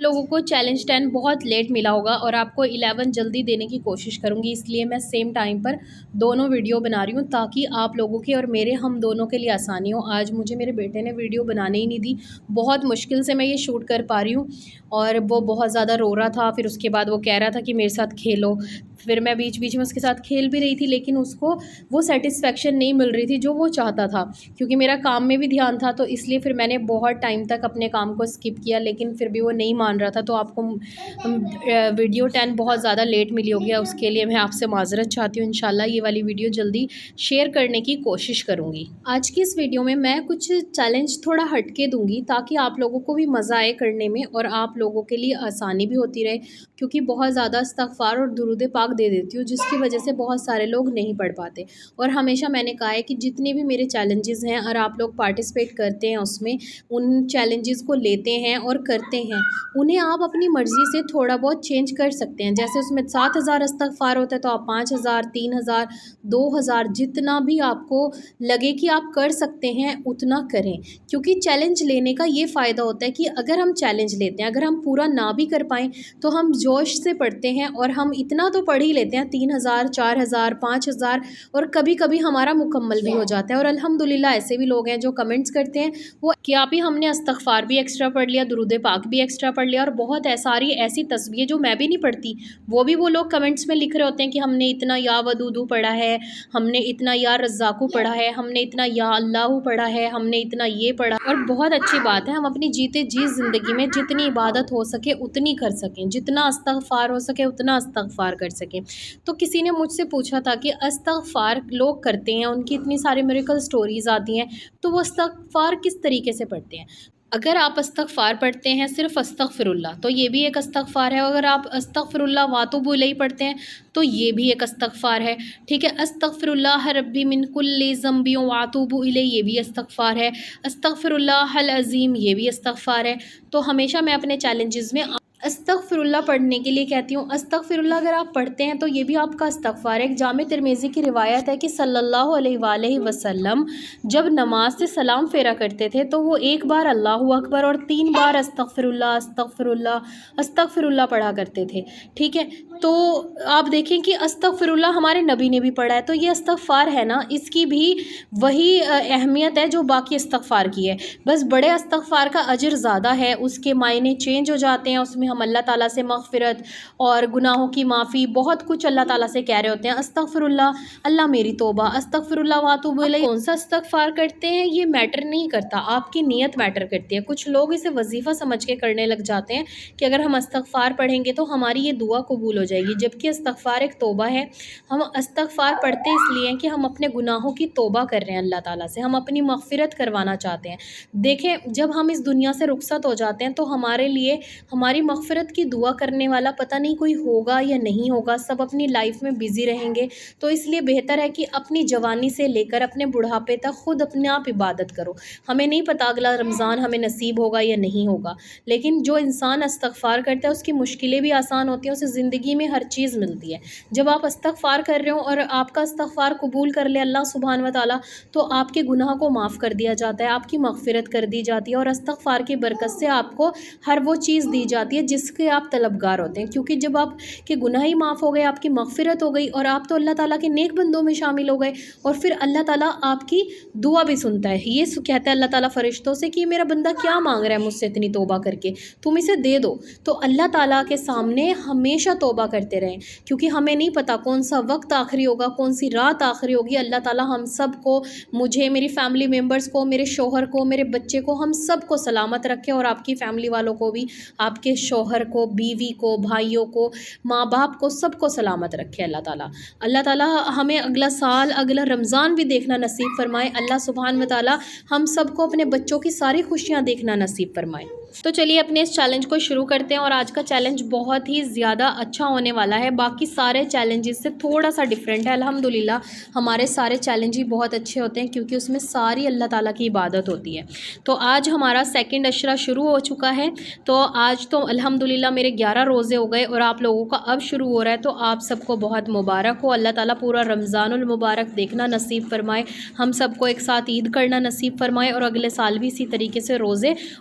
لوگوں کو چیلنج 10 بہت لیٹ ملا ہوگا اور آپ کو 11 جلدی دینے کی کوشش کروں گی، اس لیے میں سیم ٹائم پر دونوں ویڈیو بنا رہی ہوں تاکہ آپ لوگوں کی اور میرے ہم دونوں کے لیے آسانی ہو۔ آج مجھے میرے بیٹے نے ویڈیو بنانے ہی نہیں دی، بہت مشکل سے میں یہ شوٹ کر پا رہی ہوں اور وہ بہت زیادہ رو رہا تھا۔ پھر اس کے بعد وہ کہہ رہا تھا کہ میرے ساتھ کھیلو، پھر میں بیچ بیچ میں اس کے ساتھ کھیل بھی رہی تھی، لیکن اس کو وہ سیٹسفیکشن نہیں مل رہی تھی جو وہ چاہتا تھا، کیونکہ میرا کام میں بھی دھیان تھا، تو اس لیے پھر میں نے بہت ٹائم تک اپنے کام کو اسکپ کیا، لیکن پھر بھی وہ نہیں مان رہا تھا۔ تو آپ کو ویڈیو 10 بہت زیادہ لیٹ ملی ہوگی، اس کے لیے میں آپ سے معذرت چاہتی ہوں۔ انشاءاللہ یہ والی ویڈیو جلدی شیئر کرنے کی کوشش کروں گی۔ آج کی اس ویڈیو میں کچھ چیلنج تھوڑا ہٹ کے دوں گی تاکہ آپ لوگوں کو بھی مزہ آئے کرنے میں اور آپ لوگوں کے لیے آسانی بھی ہوتی رہے، کیونکہ بہت زیادہ استغفار اور درود پاک دے دیتی ہوں جس کی وجہ سے بہت سارے لوگ نہیں پڑھ پاتے۔ اور ہمیشہ میں نے کہا ہے کہ جتنے بھی میرے چیلنجز ہیں اور آپ لوگ پارٹیسپیٹ کرتے ہیں اس میں، ان چیلنجز کو لیتے ہیں اور کرتے ہیں، انہیں آپ اپنی مرضی سے تھوڑا بہت چینج کر سکتے ہیں۔ جیسے اس میں 7000 استغفار ہوتا ہے تو آپ 5000 3000 2000 جتنا بھی آپ کو لگے کہ آپ کر سکتے ہیں اتنا کریں، کیونکہ چیلنج لینے کا یہ فائدہ ہوتا ہے کہ اگر ہم چیلنج لیتے ہیں، اگر ہم پورا نہ بھی کر پائیں تو ہم جوش سے پڑھتے ہیں اور ہم اتنا تو پڑھ ہی لیتے ہیں، 3000 4000 5000، اور کبھی کبھی ہمارا مکمل بھی ہو جاتا ہے۔ اور الحمدللہ ایسے بھی لوگ ہیں جو کمنٹس کرتے ہیں وہ کہ آپ ہی ہم نے استغفار بھی ایکسٹرا پڑھ لیا، درود پاک بھی ایکسٹرا پڑھ لیا، اور بہت ساری ایسی تسبیحیں جو میں بھی نہیں پڑھتی وہ لوگ کمنٹس میں لکھ رہے ہوتے ہیں کہ ہم نے اتنا یا ودودو پڑھا ہے، ہم نے اتنا یا رزاقو پڑھا ہے، ہم نے اتنا یا اللہ پڑھا ہے، ہم نے اتنا یہ پڑھا۔ اور بہت اچھی بات ہے، ہم اپنی جیتے جی زندگی میں جتنی عبادت ہو سکے اتنی کر سکیں، جتنا استغفار ہو سکے اتنا استغفار کر سکیں۔ تو کسی نے مجھ سے پوچھا تھا کہ استغفار لوگ کرتے ہیں، ان کی اتنی ساری میریکل سٹوریز آتی ہیں، تو وہ استغفار کس طریقے سے پڑھتے ہیں؟ اگر آپ استغفار پڑھتے ہیں صرف استغفر اللہ تو یہ بھی ایک استغفار ہے، اگر آپ استغفر اللہ واتوب الیہ پڑھتے ہیں تو یہ بھی ایک استغفار ہے، ٹھیک ہے۔ استغفر اللہ ربی من کل ذنب واتوب الیہ یہ بھی استغفار ہے، استغفر اللہ العظیم یہ بھی استغفار ہے۔ تو ہمیشہ میں اپنے چیلنجز میں استغفر اللہ پڑھنے کے لیے کہتی ہوں۔ استغفر اللہ اگر آپ پڑھتے ہیں تو یہ بھی آپ کا استغفار ہے۔ ایک جامع ترمذی کی روایت ہے کہ صلی اللہ علیہ وآلہ وسلم جب نماز سے سلام پھیرا کرتے تھے تو وہ ایک بار اللہ اکبر اور 3 بار استغفر اللہ استغفر اللہ پڑھا کرتے تھے، ٹھیک ہے۔ تو آپ دیکھیں کہ استغفر اللہ ہمارے نبی نے بھی پڑھا ہے، تو یہ استغفار ہے نا، اس کی بھی وہی اہمیت ہے جو باقی استغفار کی ہے، بس بڑے استغفار کا اجر زیادہ ہے، اس کے معنی چینج ہو جاتے ہیں، اس میں ہم اللہ تعالیٰ سے مغفرت اور گناہوں کی معافی بہت کچھ اللہ تعالیٰ سے کہہ رہے ہوتے ہیں۔ استغفر اللہ، اللہ میری توبہ، استغفر اللہ واتوب الیہ۔ کون سا استغفار کرتے ہیں یہ میٹر نہیں کرتا، آپ کی نیت میٹر کرتی ہے۔ کچھ لوگ اسے وظیفہ سمجھ کے کرنے لگ جاتے ہیں کہ اگر ہم استغفار پڑھیں گے تو ہماری یہ دعا قبول ہو جائے گی، جبکہ استغفار ایک توبہ ہے۔ ہم استغفار پڑھتے اس لیے ہیں کہ ہم اپنے گناہوں کی توبہ کر رہے ہیں اللہ تعالیٰ سے، ہم اپنی مغفرت کروانا چاہتے ہیں۔ دیکھیں جب ہم اس دنیا سے رخصت ہو جاتے ہیں تو ہمارے لیے ہماری مغفرت کی دعا کرنے والا پتہ نہیں کوئی ہوگا یا نہیں ہوگا، سب اپنی لائف میں بیزی رہیں گے، تو اس لیے بہتر ہے کہ اپنی جوانی سے لے کر اپنے بڑھاپے تک خود اپنے آپ عبادت کرو۔ ہمیں نہیں پتہ اگلا رمضان ہمیں نصیب ہوگا یا نہیں ہوگا، لیکن جو انسان استغفار کرتا ہے اس کی مشکلیں بھی آسان ہوتی ہیں، اسے زندگی میں ہر چیز ملتی ہے۔ جب آپ استغفار کر رہے ہو اور آپ کا استغفار قبول کر لے اللہ سبحانہ و تعالیٰ تو آپ کے گناہ کو معاف کر دیا جاتا ہے، آپ کی مغفرت کر دی جاتی ہے، اور استغفار کی برکت سے آپ کو ہر وہ چیز دی جاتی ہے جس کے آپ طلبگار ہوتے ہیں، کیونکہ جب آپ کے گناہ ہی معاف ہو گئے، آپ کی مغفرت ہو گئی اور آپ تو اللہ تعالیٰ کے نیک بندوں میں شامل ہو گئے، اور پھر اللہ تعالیٰ آپ کی دعا بھی سنتا ہے۔ یہ کہتا ہے اللہ تعالیٰ فرشتوں سے کہ میرا بندہ کیا مانگ رہا ہے مجھ سے اتنی توبہ کر کے، تم اسے دے دو۔ تو اللہ تعالیٰ کے سامنے ہمیشہ توبہ کرتے رہیں، کیونکہ ہمیں نہیں پتہ کون سا وقت آخری ہوگا، کون سی رات آخری ہوگی۔ اللہ تعالیٰ ہم سب کو، مجھے، میری فیملی ممبرز کو، میرے شوہر کو، میرے بچے کو، ہم سب کو سلامت رکھے، اور آپ کی فیملی والوں کو بھی، آپ کے شوہر کو، بیوی کو، بھائیوں کو، ماں باپ کو، سب کو سلامت رکھے اللہ تعالیٰ۔ اللہ تعالیٰ ہمیں اگلا سال، اگلا رمضان بھی دیکھنا نصیب فرمائے۔ اللہ سبحانہ و تعالیٰ ہم سب کو اپنے بچوں کی ساری خوشیاں دیکھنا نصیب فرمائے۔ تو چلیے اپنے اس چیلنج کو شروع کرتے ہیں، اور آج کا چیلنج بہت ہی زیادہ اچھا ہونے والا ہے، باقی سارے چیلنجز سے تھوڑا سا ڈیفرنٹ ہے۔ الحمدللہ ہمارے سارے چیلنج ہی بہت اچھے ہوتے ہیں کیونکہ اس میں ساری اللہ تعالیٰ کی عبادت ہوتی ہے۔ تو آج ہمارا سیکنڈ عشرہ شروع ہو چکا ہے، تو آج تو الحمدللہ میرے 11 روزے ہو گئے اور آپ لوگوں کا اب شروع ہو رہا ہے، تو آپ سب کو بہت مبارک ہو۔ اللہ تعالیٰ پورا رمضان المبارک دیکھنا نصیب فرمائے، ہم سب کو ایک ساتھ عید کرنا نصیب فرمائے، اور اگلے سال بھی اسی طریقے سے روزے